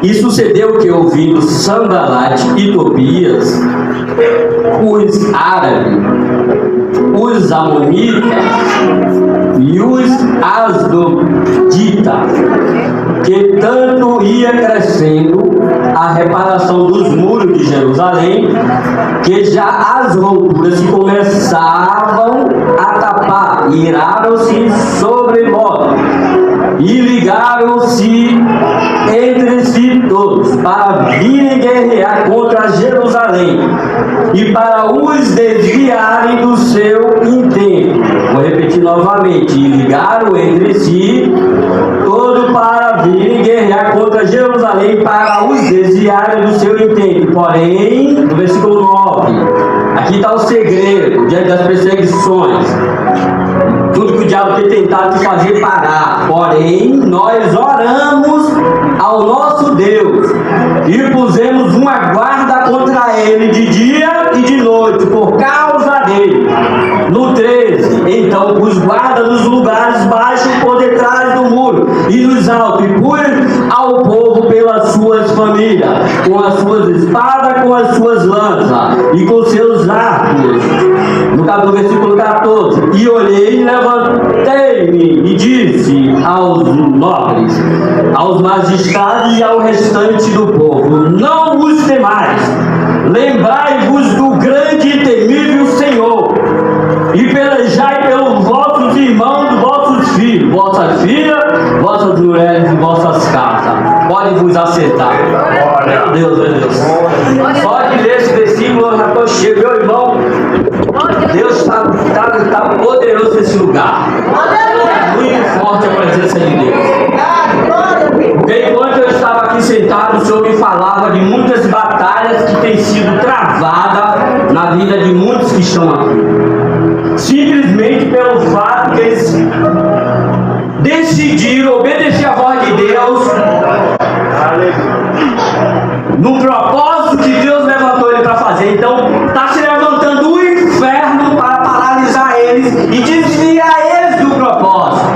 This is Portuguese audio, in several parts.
E sucedeu que, ouvindo Sanbalate e Tobias, os árabes, os amonitas e os asdoditas, que tanto ia crescendo a reparação dos muros de Jerusalém, que já as routuras se começavam a tapar, iraram-se sobremodo, e ligaram-se entre si todos, para virem guerrear contra Jerusalém, e para os desviarem do seu intento. Vou repetir novamente: e ligaram entre si todos para virem guerrear contra Jerusalém, para os desviarem do seu intento. Porém, no versículo 9, aqui está o segredo diante das perseguições, tudo que o diabo tem tentado te fazer parar. Porém, nós oramos ao nosso Deus e pusemos uma guarda contra ele de dia e de noite, por causa dele. No 13, então os guardas nos lugares baixos por detrás do muro e nos altos, e pus ao povo pelas suas famílias, com as suas espadas, com as suas lanças e com seus arcos. No versículo 14, e olhei, levantei-me e disse aos nobres, aos magistrados e ao restante do povo: não vos temais, lembrai-vos do grande e temível Senhor, e pelejai pelos vossos irmãos, vossos filhos, vossas filhas, vossas mulheres e vossas casas. Podem vos acertar. Meu Deus, meu Deus. Só de ler esse versículo eu já estou cheio, meu irmão. Deus está poderoso nesse lugar. É muito forte a presença de Deus. Porque enquanto eu estava aqui sentado, o Senhor me falava de muitas batalhas que têm sido travadas na vida de muitos que estão aqui. Simplesmente pelo fato que eles decidiram obedecer a voz de Deus, no propósito que Deus levantou ele para fazer. Então está se levantando o inferno para paralisar eles e desviar eles do propósito.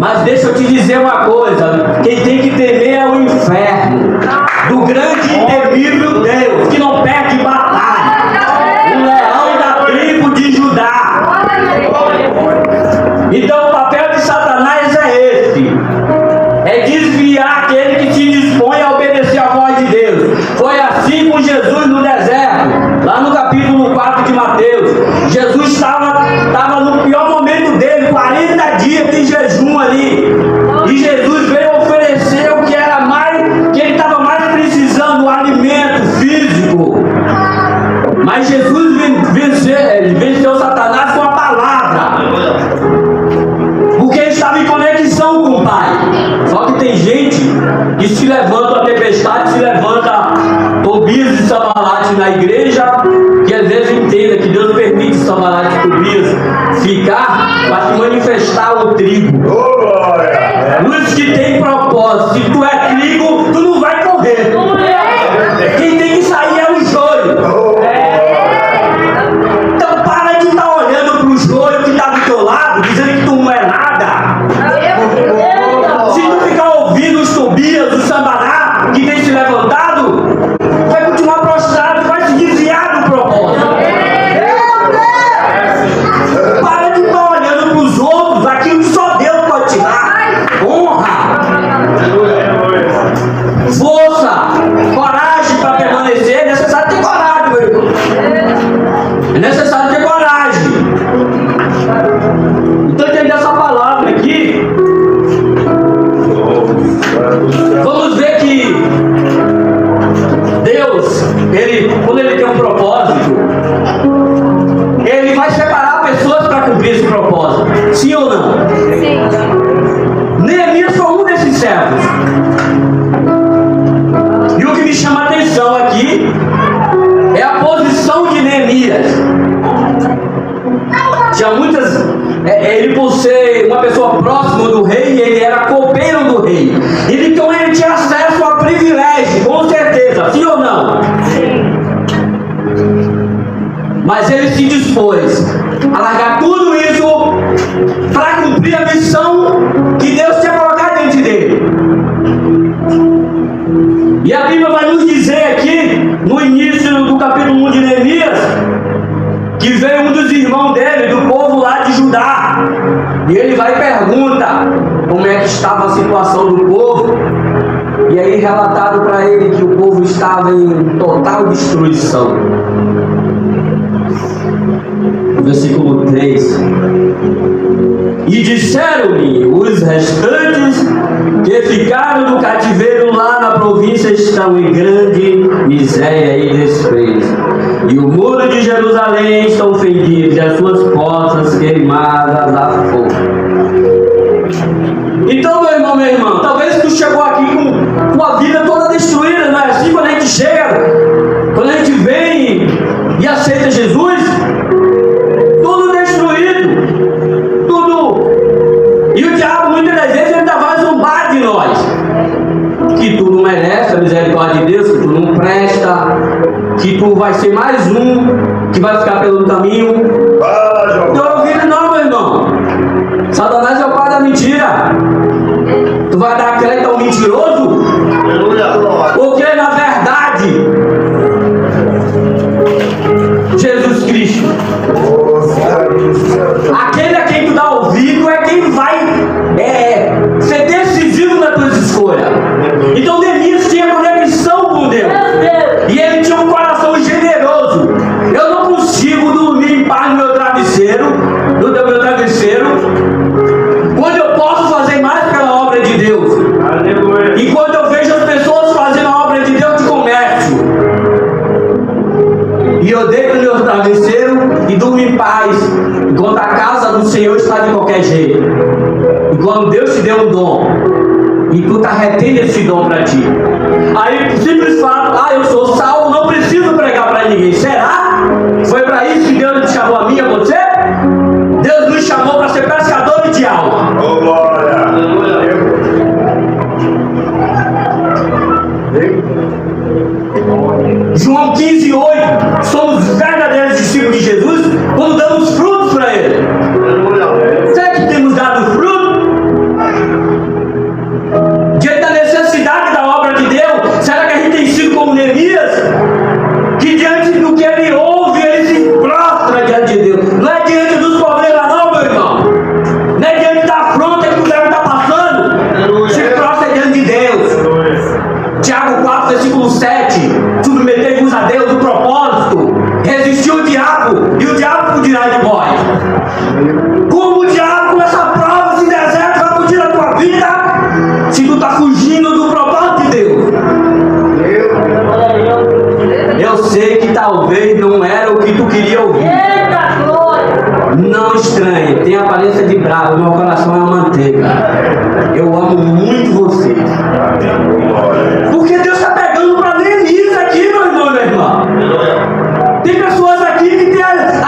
Mas deixa eu te dizer uma coisa: quem tem que temer é o inferno, do grande e temível Deus, que não perde batalha, o leão da tribo de Judá. Então o papel de Satanás é esse: é desviar aquele que se dispõe a obedecer a voz de Deus. Foi assim com Jesus no deserto, lá no capítulo 4 de Mateus. Jesus estava no pior momento dele, 40 dias de jejum ali, e Jesus veio oferecer o que era mais, que ele estava mais precisando, o alimento físico. Mas Jesus venceu Satanás com a palavra, porque ele estava em conexão com o Pai. Só que tem gente que se levanta a tempestade, se levanta Tobias e Sanbalate na igreja, que às vezes entenda que Deus permite Sanbalate e Tobias ficar para se manifestar o trigo. Os que tem propósito: se tu é trigo, tu não vai correr. Quem tem que sair é o joio. Então para de estar olhando para o joio que está do teu lado, dizendo que tu não é nada. Se tu ficar ouvindo os Tobias, os Sanbalá, que tem se levantado, vai continuar prostrado, vai se desviar do propósito. Para de estar olhando para os outros, aquilo que só Deus pode te dar. Honra, força, coragem para permanecer. É necessário ter coragem, meu irmão. É necessário ter coragem. Então entendendo essa palavra aqui, vamos ver que Deus, quando ele tem um propósito, ele vai separar pessoas para cumprir esse propósito. Sim ou não? Sim. Neemias foi um desses servos. E o que me chama a atenção aqui é a posição de Neemias. Tinha muitas. Ele, por ser uma pessoa próxima do rei, ele era copeiro do rei. Então ele tinha acesso a privilégio, com certeza, sim ou não? Sim. Mas ele se dispôs a largar tudo isso para cumprir a missão que Deus tinha colocado diante dele. E ele vai e pergunta como é que estava a situação do povo. E aí relataram para ele que o povo estava em total destruição. Versículo 3. E disseram-lhe os restantes que ficaram no cativeiro lá na província estão em grande miséria e desprezo. E o muro de Jerusalém estão fendidos e as suas portas queimadas a fogo. Então, meu irmão, talvez tu chegou aqui com a vida toda destruída, não é assim? Quando a gente chega, quando a gente vem e aceita Jesus, tudo destruído, tudo. E o diabo muitas das vezes ainda vai zombar de nós, que tu não merece a misericórdia de Deus, que tu não presta, que tu vai ser mais um que vai ficar pelo caminho. Não ouvindo não, meu irmão. Satanás é o pai da mentira. Tu vai dar crédito ao mentiroso? Porque na verdade Jesus Cristo, aquele a quem tu dá ouvido é quem vai ser decisivo nas tuas escolhas. Então Neemias tinha conexão com Deus e ele tinha um coração generoso. Eu não consigo dormir em paz no meu travesseiro, quando eu posso fazer mais pela obra de Deus. Aleluia. E quando eu vejo as pessoas fazendo a obra de Deus de comércio, e eu deito no meu travesseiro e durmo em paz, enquanto a casa do Senhor está de qualquer jeito. E quando Deus te deu um dom e tu está retendo esse dom para ti, aí simples fala: eu sou salvo, não preciso pregar para ninguém. Será? Foi para isso que Deus te chamou a mim e a você? Deus nos chamou para ser pescadores de alma. Oh, glória! João 15:8. Somos verdadeiros discípulos de Jesus quando damos frutos para Ele. Será que temos dado fruto? Diante da necessidade da obra de Deus, será que a gente tem sido como Neemias? Que diante do que ele ouve, ele se prostra diante de Deus. Não é diante dos problemas não, meu irmão. Não é diante da afronta que o deve estar passando. Se prostra diante de Deus. Tiago 4, versículo 7. Submetei-vos a Deus o propósito. Resistiu o diabo, e o diabo fugirá de vós. Como o diabo com essa prova, esse deserto, vai fugir da tua vida? Se tu está fugindo do propósito de Deus. Eu sei que talvez não era o que tu queria ouvir. Não estranhe, tem aparência de bravo, meu coração é uma manteiga. Eu amo muito você. Porque Deus está pegando para Neemias aqui, meu irmão, minha irmã. Tem pessoas aqui que tem as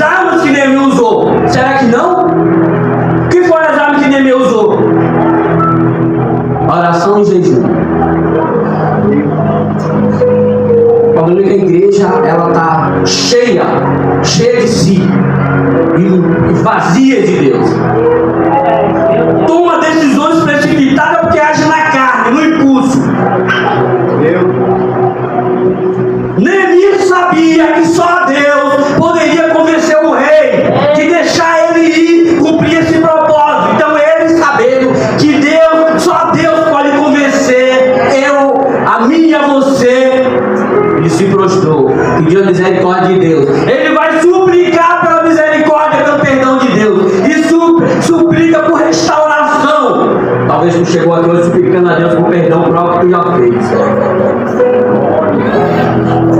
armas que Neemias usou. Será que não? O que foram as armas que Neemias usou? Oração e jejum. O problema é que a igreja, ela está cheia de si e vazia de Deus. Toma decisões precipitadas porque age na carne, no impulso. Neemias sabia que só Deus poderia convencer o rei de deixar ele ir cumprir esse propósito. Então ele, sabendo que só Deus pode convencer a mim e a você, ele se prostrou, pediu a misericórdia de Deus. Ele vai suplicar pela misericórdia, pelo perdão de Deus, e suplica por restauração. Talvez tu chegou aqui hoje suplicando a Deus por perdão próprio que tu já fez,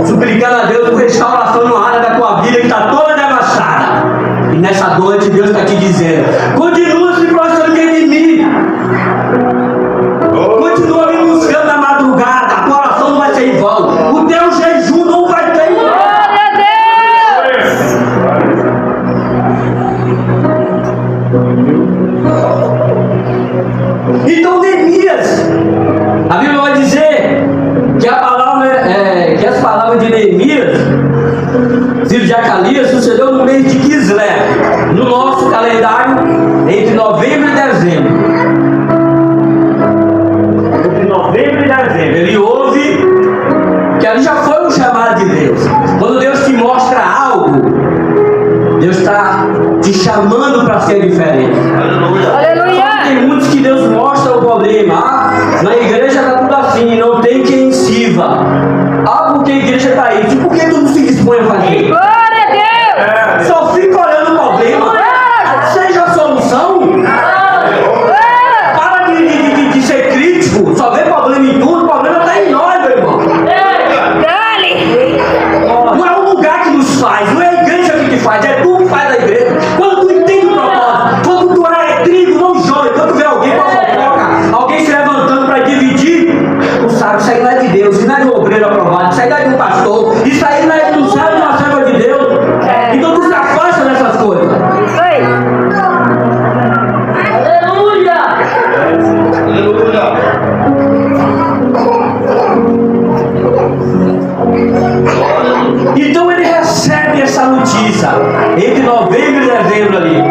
suplicando a Deus por restauração numa área da tua vida que está toda devastada. E nessa noite Deus está te dizendo: continua se prostrando diante de mim, continua me buscando na madrugada. A tua oração não vai ser em vão, o teu jejum não vai ter em vão. Então Neemias, a Bíblia vai dizer que que as palavras de Neemias, filho de Acalias, sucedeu no mês de Quislé, no nosso calendário, entre novembro e dezembro. Entre novembro e dezembro, ele ouve que ali já foi um chamado de Deus. Quando Deus te mostra algo, Deus está te chamando para ser para isso, por que tu não se dispõe a fazer? Glória a Deus! Só fica olhando o problema. Seja a solução. Para de ser crítico. Só vê problema em tudo. O problema está em nós, meu irmão. Dale! Não é o lugar que nos faz. Não é a igreja que te faz. É tu que faz a igreja. Quando tu entende o propósito. Quando tu é trigo, não joia. Quando tu vê alguém com a fofoca, alguém se levantando para dividir, tu sabe, isso aí não é de Deus. Isso não é de um obreiro aprovado. Isso aí não é de um pastor. Isso aí não é do céu de uma serva de Deus. Então tu se afasta dessas coisas. Isso aí! Aleluia! Então ele recebe essa notícia entre novembro e dezembro ali.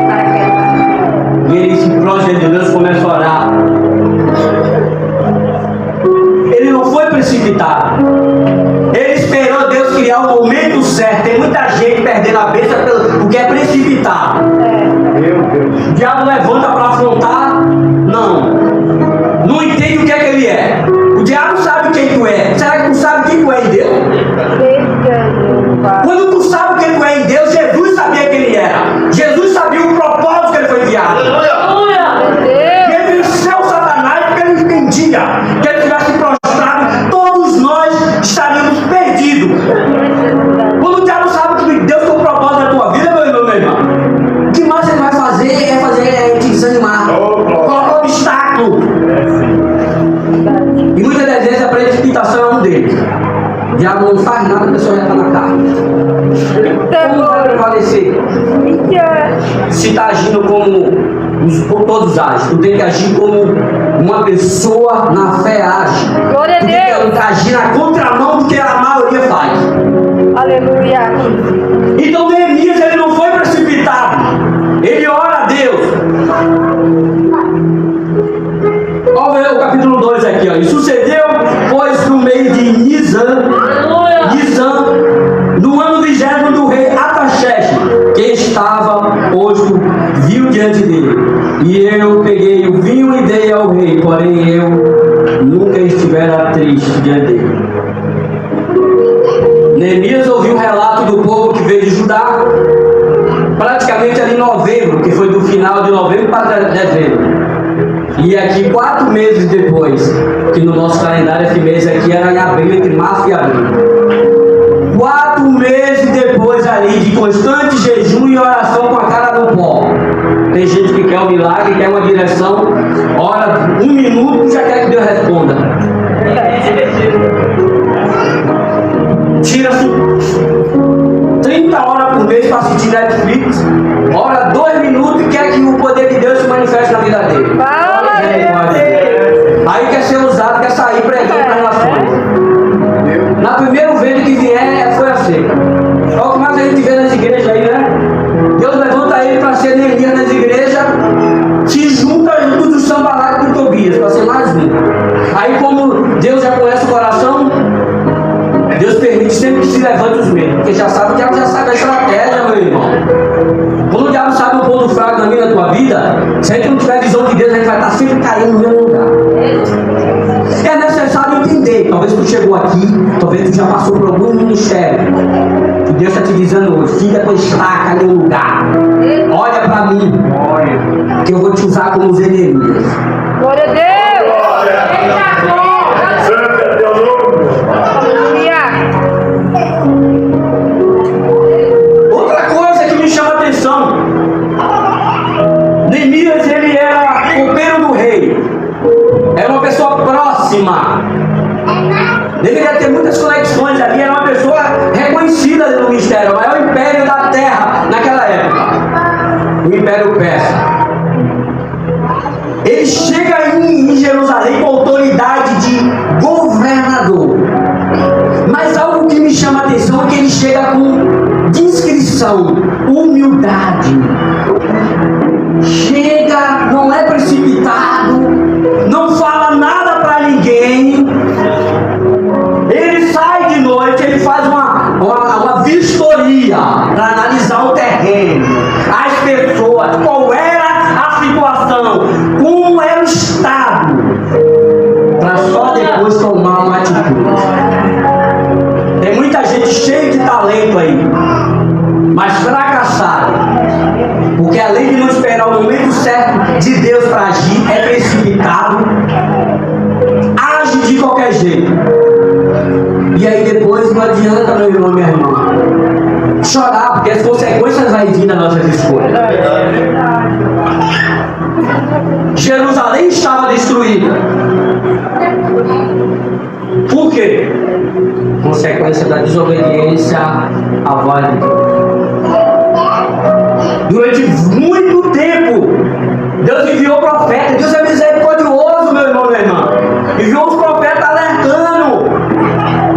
E ele se prostra de Deus, começa a orar. Ele não foi precipitado. Ele esperou Deus criar o momento certo. Tem muita gente perdendo a bênção porque é precipitado. O diabo levanta para afrontar? Não. Não entende o que é que ele é. O diabo sabe quem tu é. Será que tu sabe quem tu é em Deus? Quando tu sabe quem tu é em Deus, Jesus sabia quem ele era. Jesus sabia o propósito que ele foi enviado. E ele venceu Satanás porque ele entendia que ele tivesse prostrado, todos nós estaríamos perdidos. Quando o diabo sabe que Deus tem um propósito na tua vida, meu irmão, o que mais ele vai fazer é te desanimar. Colocar obstáculo. E muitas das vezes a precipitação é um deles. O diabo não faz nada, a pessoa já está na carne. Como vai prevalecer? Se está agindo como todos agem, tu tem que agir como uma pessoa na fé age. Glória a Tu tem que agir na contramão do que a maioria faz. Aleluia! Então Neemias, ele não foi precipitado. Ele ora a Deus. Olha o capítulo 2 aqui, ó. E sucedeu, pois, no mês de Nisan, no ano 20º do rei Ataxerxes, que estava posto, viu diante dele. E eu peguei o vinho e dei ao rei, porém eu nunca estivera triste diante dele. Neemias ouviu o relato do povo que veio de Judá, praticamente ali em novembro, que foi do final de novembro para dezembro. E aqui 4 meses depois, que no nosso calendário esse mês aqui era em abril, entre março e abril. 4 meses depois ali de constante jejum e oração com a cara no pó. Tem gente que quer um milagre, quer uma direção, ora 1 minuto já quer que Deus responda. Tira-se 30 horas por mês para assistir Netflix, ora 2 minutos e quer que o poder de Deus se manifeste na vida dele. Aí quer ser usado, quer sair pregando para nações. Na primeiro vento que vier, foi assim. Olha como a gente vê nas igrejas aí, né? Deus levanta ele para ser Neemias nas igrejas, se junta junto do Sanballat e do Tobias, para ser mais um. Aí como Deus já conhece o coração, Deus permite sempre que se levante os medos, porque já sabe, o diabo já sabe a estratégia, meu irmão. Quando o diabo sabe um ponto fraco na minha, na tua vida, se a gente não tiver visão de Deus, a gente vai estar sempre caindo no mesmo lugar. É necessário entender. Talvez tu chegou aqui, talvez tu já passou por algum ministério. Que Deus está te dizendo hoje, fica tua estaca em um lugar. Olha para mim, que eu vou te usar como os Neemias. Glória a Deus! Outra coisa que me chama a atenção, Neemias, ele era copeiro do rei, era uma pessoa próxima, deveria ter muitas conexões ali, era uma pessoa reconhecida no ministério, o maior império da terra naquela época, o Império Persa. Ele chega em Jerusalém com autoridade de governador. Mas algo que me chama a atenção é que ele chega com discrição, humildade. Chega, não é precipitado, não fala nada para ninguém. Ele sai de noite, ele faz uma vistoria para analisar o terreno, as pessoas, qual era a situação, como era o estado, para só depois tomar uma atitude. Tem muita gente mas fracassaram. Porque além de não esperar o momento certo de Deus para agir, é precipitado, age de qualquer jeito. E aí depois não adianta, meu irmão e minha irmã, chorar, porque as consequências vão vir das nossas escolhas. Jerusalém estava destruída. Por quê? Consequência da desobediência à voz de Deus. Durante muito tempo, Deus enviou profetas. Deus é misericordioso, meu irmão e minha irmã. Enviou os profetas alertando.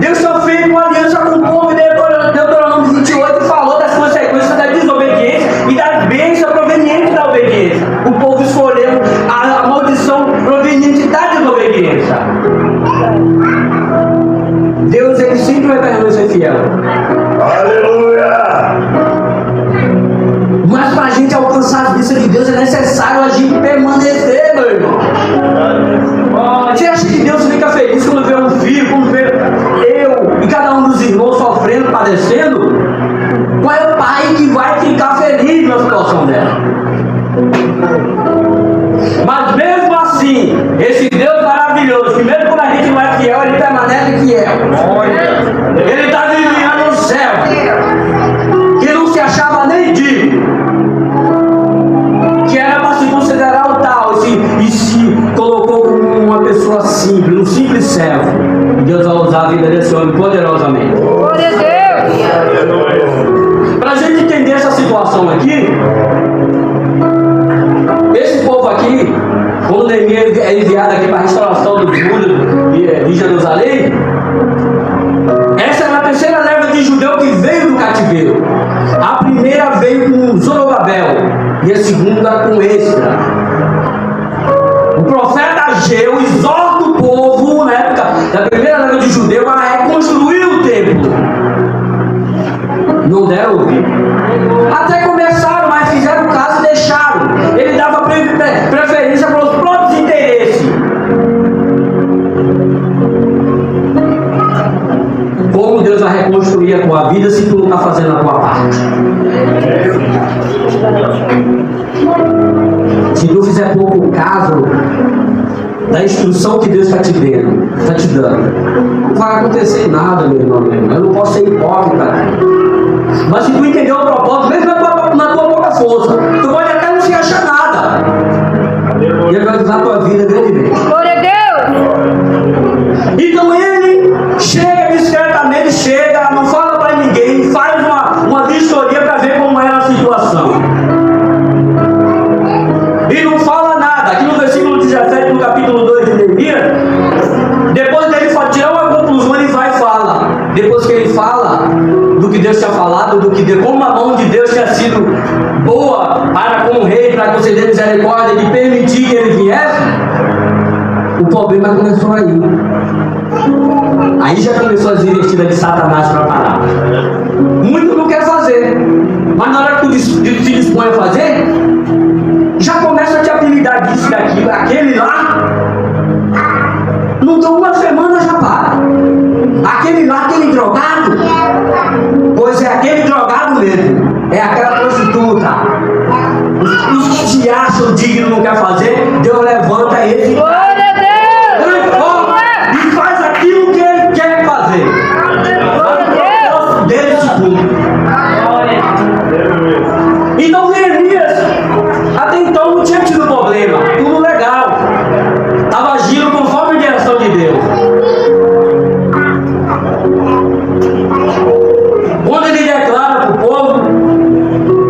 Deus tinha feito uma aliança com o povo. Deuteronômio 28 falou das consequências da desobediência e das bênçãos provenientes da obediência. O povo escolheu a maldição proveniente da desobediência. Deus, ele sempre vai permanecer fiel. Aleluia! Mas para a gente alcançar as bênçãos de Deus é necessário a gente permanecer, meu irmão. Você acha que Deus fica feliz quando vê um filho, quando vê eu e cada um dos irmãos sofrendo, padecendo? Qual é o pai que vai ficar feliz na situação dela? Mas mesmo assim, esse Deus maravilhoso, que mesmo quando a gente não é fiel, ele permanece fiel. Ele está vivendo no céu, que não se achava nem digno, que era para se considerar o tal, e se colocou como uma pessoa simples, um simples servo. E Deus vai usar a vida desse homem poderosamente. Glória a Deus. Para a gente entender essa situação aqui, esse povo aqui, quando Neemias é enviado aqui para a restauração dos muros de Jerusalém, essa era a terceira leva de judeu que veio do cativeiro. A primeira veio com Zorobabel e a segunda com Esdras. O profeta Ageu exorta o povo, na época da primeira leva de judeu, a reconstruir o templo. Não deram ouvido. Até começaram, mas fizeram caso e deixaram. Ele dava preferência para os próprios interesses. Como Deus vai reconstruir a tua vida se tu não está fazendo a tua parte? Se tu fizer pouco caso da instrução que Deus está te dando, não vai acontecer nada, meu irmão. Eu não posso ser hipócrita. Mas se tu entender o propósito, mesmo na tua pouca força, tu pode até não se achar nada. E ele vai usar a tua vida grandemente. Glória a Deus. Então ele chega discretamente, não fala para ninguém, faz uma vistoria para ver como era a situação. E não fala nada. Aqui no versículo 17 do capítulo 2 de Neemias, depois dele tirar uma conclusão, ele vai e fala. Depois que ele fala do que Deus tinha falado, como a mão de Deus tinha sido boa para com o rei, para conceder misericórdia, de permitir que ele viesse, o problema começou aí. Aí já começou as investidas de Satanás para parar. Muito não quer fazer, mas na hora que tu se dispõe a fazer, já começa a te apelidar disso, daquilo, aquele lá. Não deu uma semana, já para. Aquele lá, aquele drogado, pois é aquele drogado mesmo, é aquela prostituta. Os que se acham dignos não quer fazer, Deus levanta esse Glória a Deus. e faz aquilo que ele quer fazer. Dele se cumpre. Então Neemias até então não tinha tido problema, tudo legal, estava agindo conforme a direção de Deus. Quando ele declara para o povo,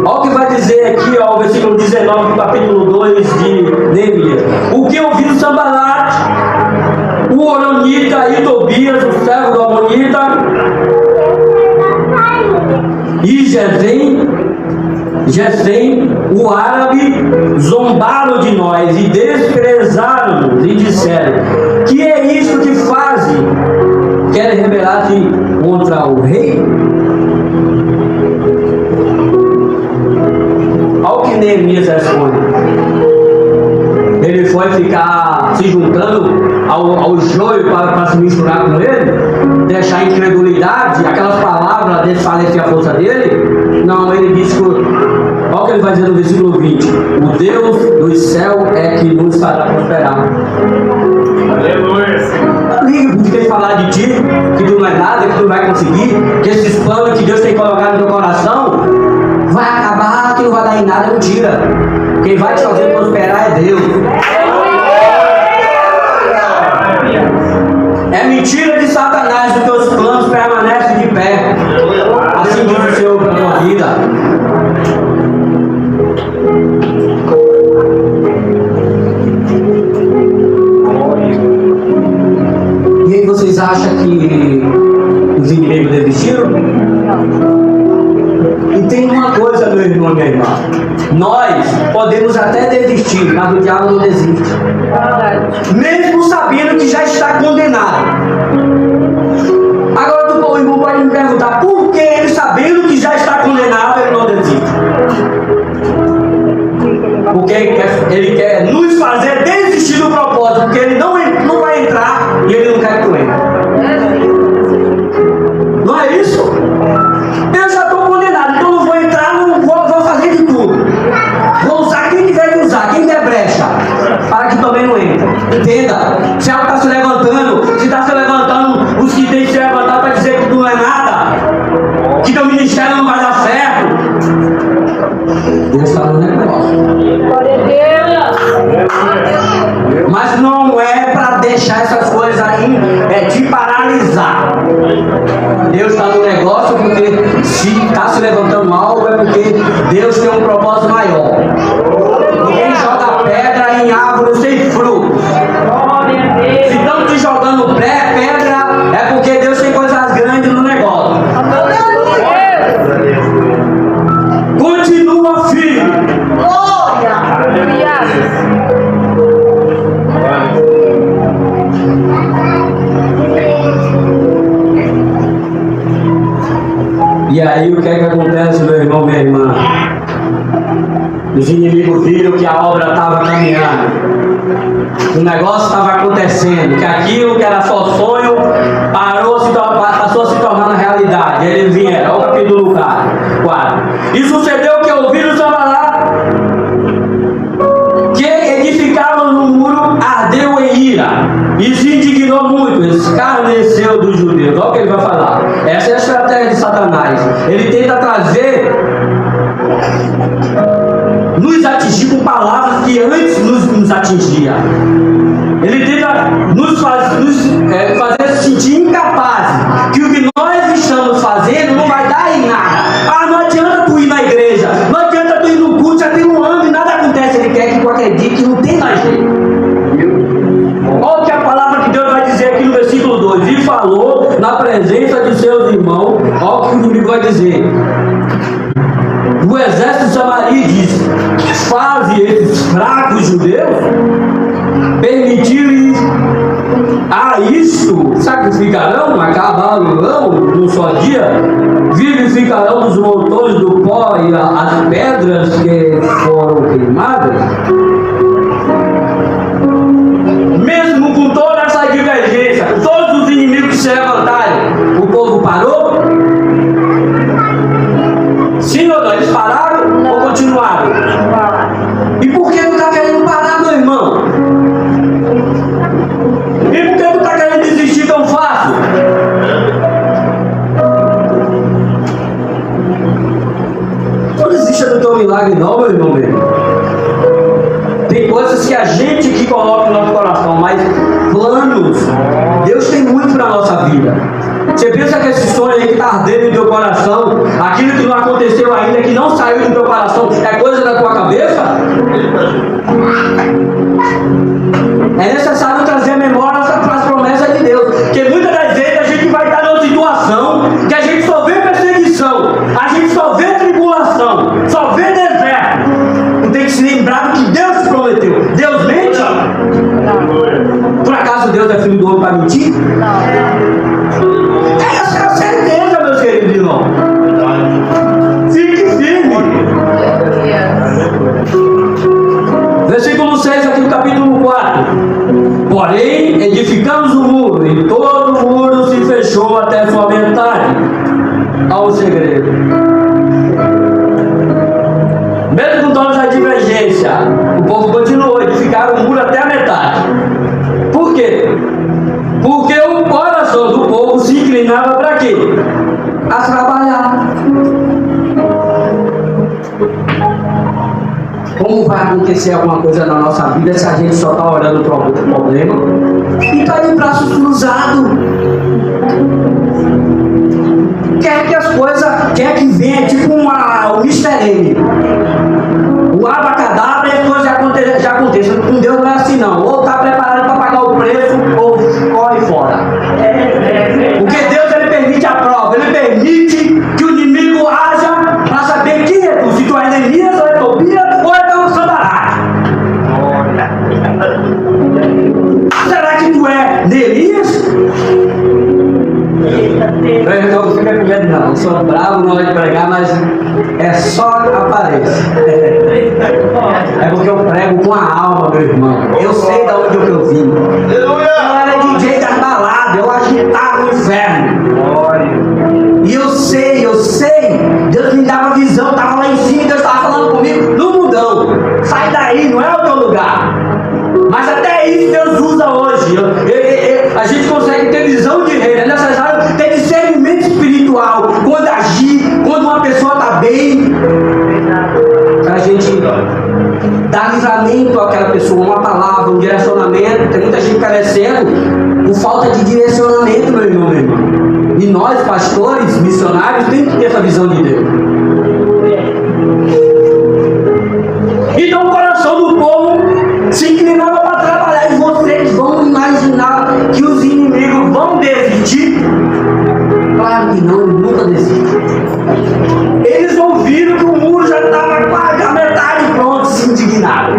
olha o que vai dizer aqui, ó, o versículo 19 do capítulo 2 de Neemias. O que ouviu Sambalat, o Horonita e Tobias, o servo do Amonita, e Gesem, o árabe, zombaram de nós e desprezaram-nos e disseram: que é isso que fazem? Querem rebelar-se contra o rei? Olha o que Neemias responde. Ele foi ficar se juntando ao joio para se misturar com ele, deixar a incredulidade, aquelas palavras desfalecer a força dele. Não, ele diz que, olha o que ele vai dizer no versículo 20: o Deus do céu é que nos fará prosperar. Aleluia. Liga porque tem que falar de ti, que tu não é nada, que tu não vai conseguir, que esses planos que Deus tem colocado no teu coração vai acabar, que não vai dar em nada. Mentira. Quem vai te fazer prosperar é Deus. É mentira de Satanás, os teus planos permanecem de pé. Assim diz o Senhor para a tua vida. E aí vocês acham que os inimigos desistiram? E tem uma coisa, meu irmão e minha irmã: nós podemos até desistir, mas o diabo não desiste, mesmo sabendo que já está condenado. Agora o irmão pode me perguntar: por que ele, sabendo que já está condenado, ele não desiste? Porque ele quer nos fazer desistir do propósito, porque ele não vai entrar e ele não quer que tu entre. Não é isso? Eu já estou condenado, então não vou entrar, não vou fazer de tudo. Vou usar quem tiver que usar, quem der brecha, para que também não entre. Entenda, se algo está se levantando, se está se levantando os que têm que se levantar para dizer que tu não é nada, que teu ministério não vai dar certo, Deus está no negócio. Glória a Deus. Mas não é para deixar essas coisas aí te paralisar. Deus está no negócio porque se está se levantando algo é porque Deus tem um propósito maior. Ninguém joga pedra em árvore sem fruto. Se estão te jogando pedra é porque Deus tem coisas grandes no negócio. Continua firme. E aí o que é que acontece, meu irmão, minha irmã? Os inimigos viram que a obra estava caminhando, o negócio estava acontecendo, que aquilo que era só sonho passou a se tornar uma realidade. Eles vieram, olha o capítulo 4. E sucedeu que ouviram falar que edificavam no muro, ardeu em ira e se indignou muito, escarneceu dos judeus. Olha o que ele vai falar. Essa é a estratégia de Satanás. Ele tenta trazer, nos atingir com palavras que antes nos atingia. Ele tenta nos fazer sentir incapazes, que o que nós estamos fazendo não vai dar em nada. Não adianta tu ir na igreja, não adianta tu ir no culto, já tem um ano e nada acontece. Ele quer que tu acredite que não tem mais jeito. Olha o que a palavra de Deus vai dizer aqui no versículo 2: e falou na presença de seus irmãos. Olha o que o inimigo vai dizer. O exército de Samaria diz: faze esses fracos judeus permitir-lhes a isto sacrificarão a cavalo num só dia, vivificarão dos montões do pó e as pedras que foram queimadas. Mesmo com toda essa divergência, com todos os inimigos que se levantarem, o povo parou? Sim ou não? Eles pararam ou continuaram? E por que não está querendo parar, meu irmão? E por que não está querendo desistir tão fácil? Não desista do teu milagre não, meu irmão mesmo. Tem coisas que a gente que coloca no nosso coração, mas planos, Deus tem muito para a nossa vida. Você pensa que esse sonho aí que está ardendo no teu coração, aquilo que não aconteceu ainda, que não saiu do teu coração, é coisa da tua cabeça? É necessário trazer a memória para as promessas de Deus, porque muitas das vezes a gente vai estar numa situação que a gente só vê perseguição, a gente só vê tribulação, só vê deserto. Tu tem que se lembrar do que Deus te prometeu. Deus mente? Não. Por acaso Deus é filho do homem para mentir? Não. Essa é a certeza, meus queridos irmãos. Fique firme. Versículo 6 aqui do capítulo 4. Porém, edificamos o muro, e todo o muro se fechou até sua metade. Há um segredo. acontecer alguma coisa na nossa vida se a gente só está olhando para o problema e está de braços cruzados. Quer que as coisas, quer que venha tipo o Mr. M. O abacadabra e as coisas já aconteçam. Com Deus não é assim não. Ou está preparado para pagar o preço ou corre fora. Porque Deus ele permite a prova, ele permite que o inimigo haja para saber quem é tu. Se tu é Neemias ou é Tobias ou é teu Sandarate. Será que tu é Neemias? Eu não fica com medo não, sou bravo na hora de pregar, mas é só aparência. É porque eu prego com a alma, meu irmão. Eu sei de onde eu vim. Eu era DJ das baladas, eu agitava o inferno. E eu sei, Deus me dava visão, estava lá em cima, Deus estava falando comigo no mundão. Sai daí, não é o teu lugar. Mas até isso Deus usa hoje. A gente consegue ter visão de reino. É necessário ter discernimento espiritual. Quando agir, quando uma pessoa está bem, a gente dá livramento àquela pessoa, uma palavra, um direcionamento. Tem muita gente carecendo por falta de direcionamento, meu irmão, meu irmão. E nós, pastores, missionários, temos que ter essa visão de Deus. Então o coração do povo se inclinava para trabalhar. E vocês vão imaginar que os inimigos vão desistir? Claro que não, eles nunca desistem. Eles ouviram que o muro já estava quase a metade pronto, se indignaram.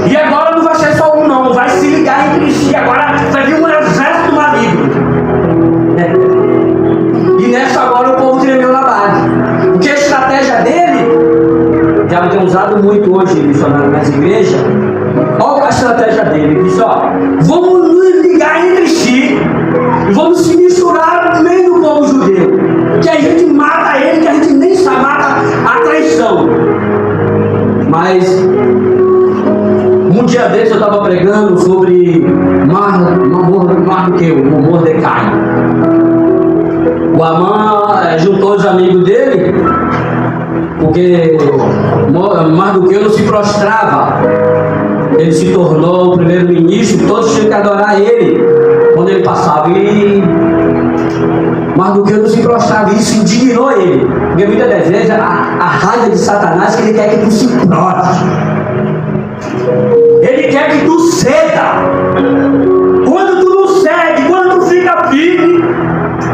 E agora não vai ser só um não, vai se ligar entre si. Agora vai vir um exército maligno. E nessa agora o povo tremeu na base. Porque a estratégia dele, já tem usado muito hoje missionário nas igrejas. Olha a estratégia dele, ele disse, ó, vamos nos ligar entre si e vamos se misturar no meio do povo judeu, que a gente mata ele, que a gente nem sabe, mata a traição. Mas um dia desse eu estava pregando sobre Mordecai. O Amã juntou os amigos dele, porque Mardoqueu não se prostrava. Ele se tornou o primeiro-ministro, todos tinham que adorar ele quando ele passava. E Mardoqueu não se prostrava, e isso indignou ele. Porque muitas das vezes a raiva de Satanás que ele quer que tu se prostre. Ele quer que tu ceda. Quando tu não cede, quando tu fica firme,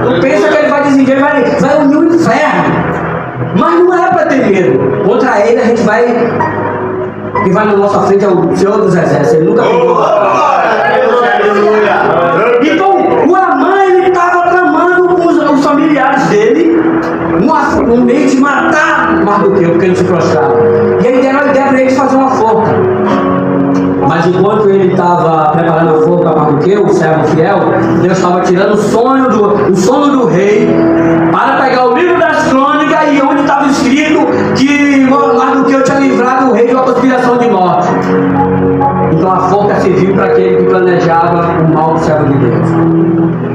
tu pensa que ele vai desenvolver, vai unir o inferno. Mas não é para ter medo. Contra ele a gente vai. Que vai na nossa frente é o Senhor dos Exércitos. Ele nunca pegou. Então o Amã ele estava tramando com os familiares dele um meio de matar Mardoqueu, porque ele se prostrava. E aí deram a ideia para eles fazer uma forca. Mas enquanto ele estava preparando a forca para Mardoqueu, o servo fiel, Deus estava tirando o sono do rei para pegar o livro das crônicas e onde estava escrito que Mardoqueu tinha livrado o rei de uma conspiração de morte. Então a forca serviu para aquele que planejava o mal do servo de Deus.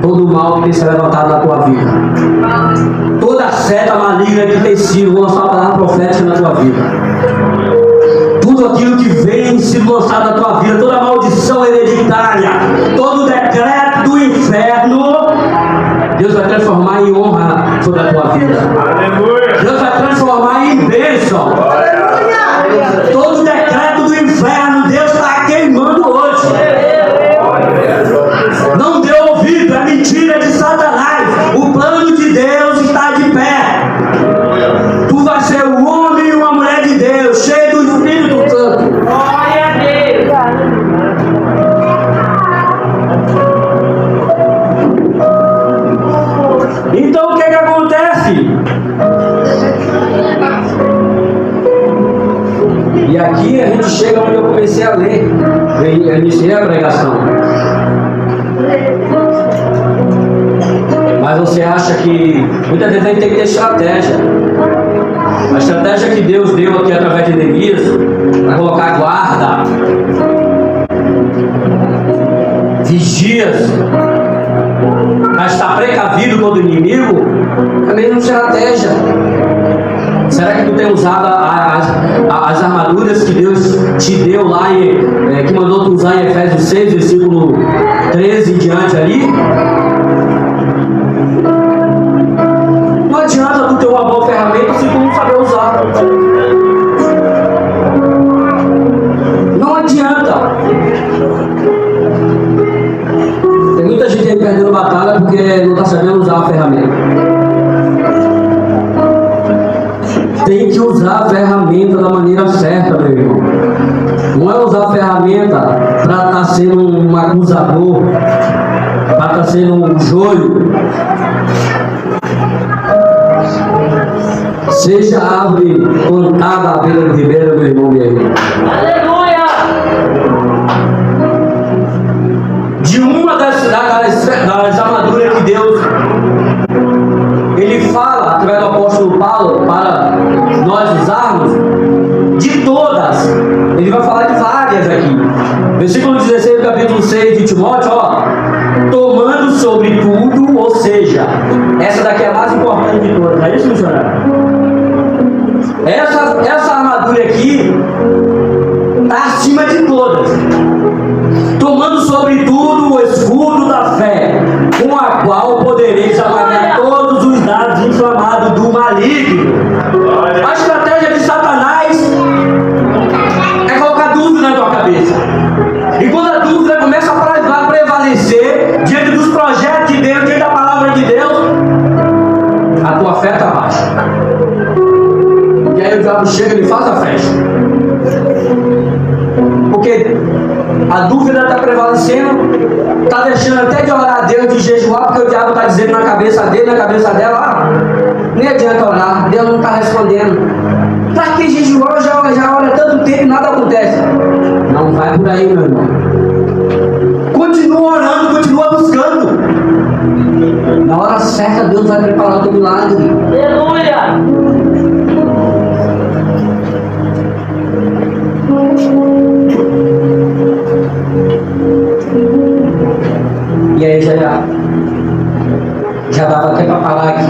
Todo o mal que tem se levantado na tua vida, toda seta maligna que tem sido lançada uma palavra profética na tua vida, tudo aquilo que vem sendo lançado na tua vida, toda maldição hereditária, todo decreto do inferno, Deus vai transformar em honra sobre a tua vida. Deus vai transformar em bênção. Todo decreto do inferno, Deus está queimando hoje. Não dê ouvido, é mentira de Satanás. O plano de Deus está de pé. Tu vai ser um homem e uma mulher de Deus, cheio do Espírito Santo. Glória a Deus. Então o que acontece? E aqui a gente chega onde eu comecei a ler. Eu iniciei a pregação. Mas você acha que muitas vezes a gente tem que ter estratégia. A estratégia que Deus deu aqui através de Neemias para colocar guarda, vigias, para estar precavido contra o inimigo, é a mesma estratégia. Será que tu tem usado as armaduras que Deus te deu lá, que mandou tu usar em Efésios 6, versículo 13 em diante ali? Não adianta tu ter uma boa ferramenta se tu não saber usar. Não adianta. Tem muita gente aí perdendo batalha porque não está sabendo usar a ferramenta. Tem que usar a ferramenta da maneira certa, meu irmão. Não é usar a ferramenta para estar sendo um acusador, para estar sendo um joio. Seja a árvore plantada à beira do ribeiro, meu irmão, minha irmã. Aleluia! De uma das armaduras que Deus Ele fala, através do apóstolo Paulo, para nós usarmos, de todas, ele vai falar de várias aqui. Versículo 16 do capítulo 6 de Timóteo, ó, tomando sobre tudo, ou seja, essa daqui é a mais importante de todas, não é isso, missionário? Essa armadura aqui está acima de todas. Tomando sobre tudo o escudo da fé, com a qual podereis apagar todos os dardos inflamados do maligno. A estratégia de Satanás é colocar dúvida na tua cabeça. E quando a dúvida começa a prevalecer diante dos projetos de Deus, diante da palavra de Deus, a tua fé está baixa. E aí o diabo chega e ele faz a festa. Porque a dúvida está prevalecendo, está deixando até de orar a Deus, de jejuar, porque o diabo está dizendo na cabeça dele, na cabeça dela, nem adianta orar, Deus não está respondendo. Para que jejuar? Já ora tanto tempo e nada acontece. Não vai por aí, meu irmão. Continua orando, continua buscando. Na hora certa, Deus vai preparar o teu milagre. Aleluia! E aí já dava até para parar aqui.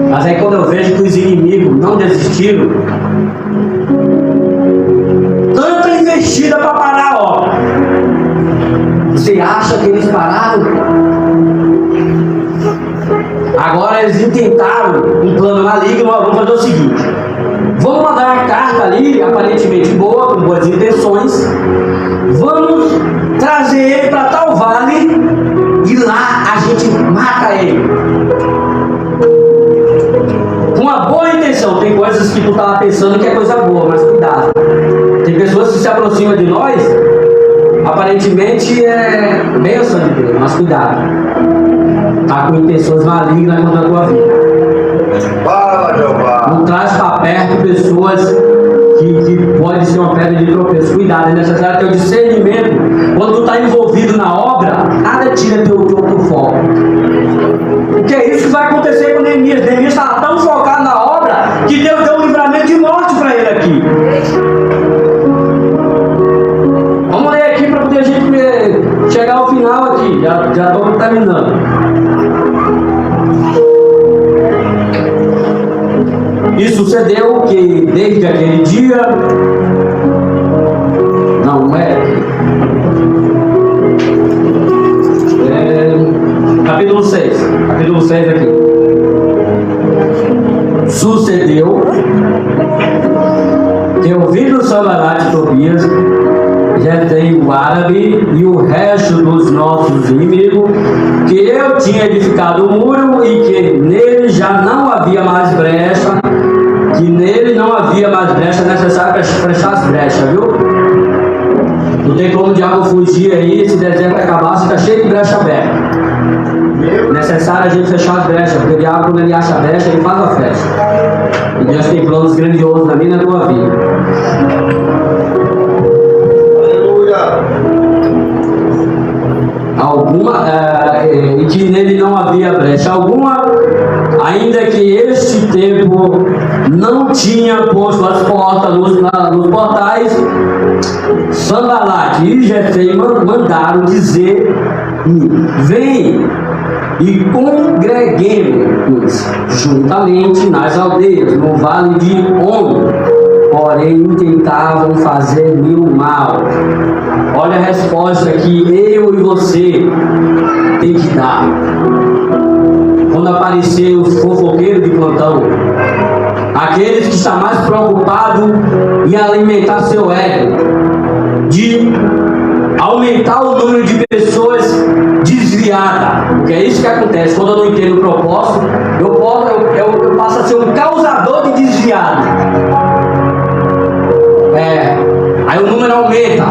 Mas aí quando eu vejo que os inimigos não desistiram, tanta investida para parar a obra, você acha que eles pararam? Agora eles intentaram um plano maligno. Vamos fazer o seguinte: vamos mandar uma carta ali, aparentemente boa, com boas intenções. Vamos trazer ele para tal vale e lá a gente mata ele. Com uma boa intenção. Tem coisas que tu estava pensando que é coisa boa, mas cuidado. Tem pessoas que se aproximam de nós, aparentemente é bênção de Deus, mas cuidado. Está com intenções malignas contra a tua vida. Fala, Jeová. Não traz para perto pessoas que pode ser uma pedra de tropeço. Cuidado, é necessário ter o discernimento. Quando tu está envolvido na obra, nada tira teu foco. Porque é isso que vai acontecer com Neemias. Neemias estava tão focado na obra que Deus deu um livramento de morte para ele aqui. Vamos ler aqui para poder a gente chegar ao final aqui. Já estamos terminando. E sucedeu que desde aquele dia, capítulo 6 aqui. Sucedeu que ouvindo Sanbalat e Tobias, Gesem o árabe e o resto dos nossos inimigos, que eu tinha edificado o muro e que nele já não havia mais brecha, necessário para fechar as brechas, viu? Não tem como o diabo fugir aí, esse deserto acabar, está cheio de brecha aberta. Necessário a gente fechar as brechas, porque o diabo, quando ele acha a brecha, ele faz a festa. E Deus tem planos grandiosos na minha e na tua vida. E que nele não havia brecha alguma, ainda que este tempo não tinha posto as portas nos portais. Sanbalat e Gesem mandaram dizer: vem, e congreguemos juntamente nas aldeias, no vale de On. Porém, tentavam fazer-me o mal. Olha a resposta que eu e você tem que dar. Quando aparecer os fofoqueiros de plantão, aqueles que estão mais preocupados em alimentar seu ego, de aumentar o número de pessoas desviadas, porque é isso que acontece. Quando eu não entendo o propósito, eu passo a ser um causador de desviado. Aí o número aumenta.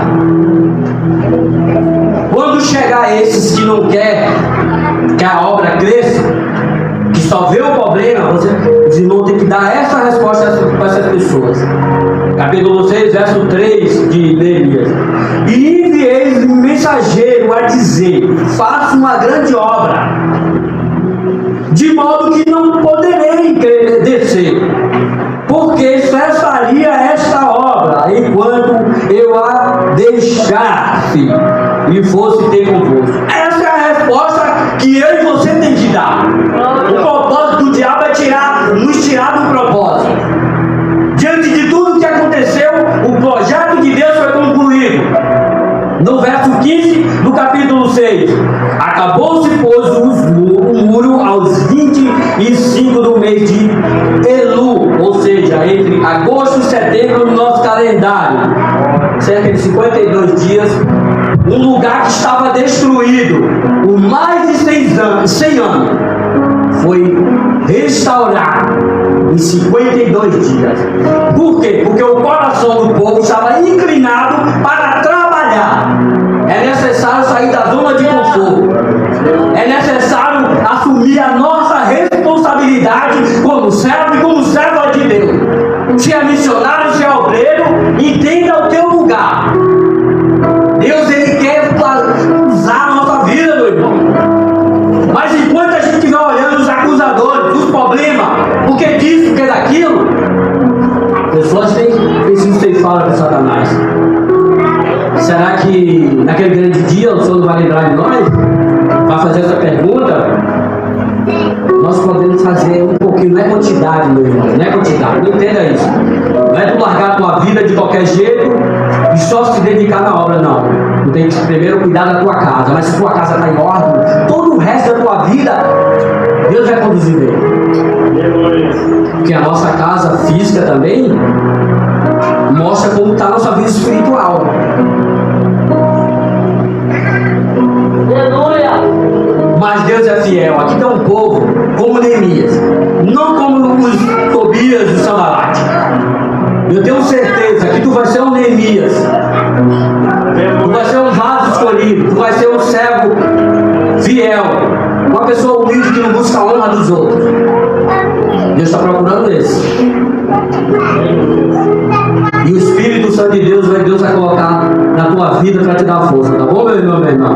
Quando chegar esses que não querem que a obra cresça, que só vê o problema, os irmãos têm que dar essa resposta para essas pessoas. Capítulo 6, verso 3 de Neemias. E enviei um mensageiro a dizer: faça uma grande obra, de modo que não poderei descer, porque cessaria esta obra enquanto eu a deixasse e fosse ter convosco. Essa é a resposta que eu e você tem que dar. O propósito do diabo é nos tirar do propósito. Diante de tudo que aconteceu, o projeto de Deus foi concluído. No verso 15 do capítulo 6: acabou-se, pois, o muro aos 25 do mês de Elu, ou seja, entre agosto e setembro no nosso calendário, cerca de 52 dias. Um lugar que estava destruído por mais de 100 anos foi restaurado em 52 dias. Por quê? Porque o coração do povo estava inclinado para trabalhar. É necessário sair da zona de conforto. É necessário assumir a nossa responsabilidade como servo e como serva de Deus. Se é missionário, se é obreiro, entenda o teu lugar. Deus, Ele quer usar a nossa vida, meu irmão. Mas enquanto a gente estiver olhando os acusadores, os problemas, o que disso, o que daquilo, pessoas precisam ser fala para Satanás. Será que naquele grande dia o Senhor não vai lembrar de nós? Vai fazer essa pergunta? Nós podemos fazer um pouquinho, não é quantidade, meu irmão, não é quantidade, não entenda isso. Não é tu largar a tua vida de qualquer jeito e só se dedicar na obra, não. Tu tem que primeiro cuidar da tua casa, mas se tua casa está em ordem, todo o resto da tua vida, Deus vai conduzir bem. Porque a nossa casa física também mostra como está a nossa vida espiritual. Mas Deus é fiel. Aqui tem um povo como Neemias, não como os Tobias e Sanbalate. Eu tenho certeza que tu vai ser um Neemias, tu vai ser um vaso escolhido, tu vai ser um servo fiel, uma pessoa humilde que não busca a honra dos outros. Deus está procurando esse. E o Espírito Santo de Deus vai colocar na tua vida para te dar força, tá bom, meu irmão, meu irmão?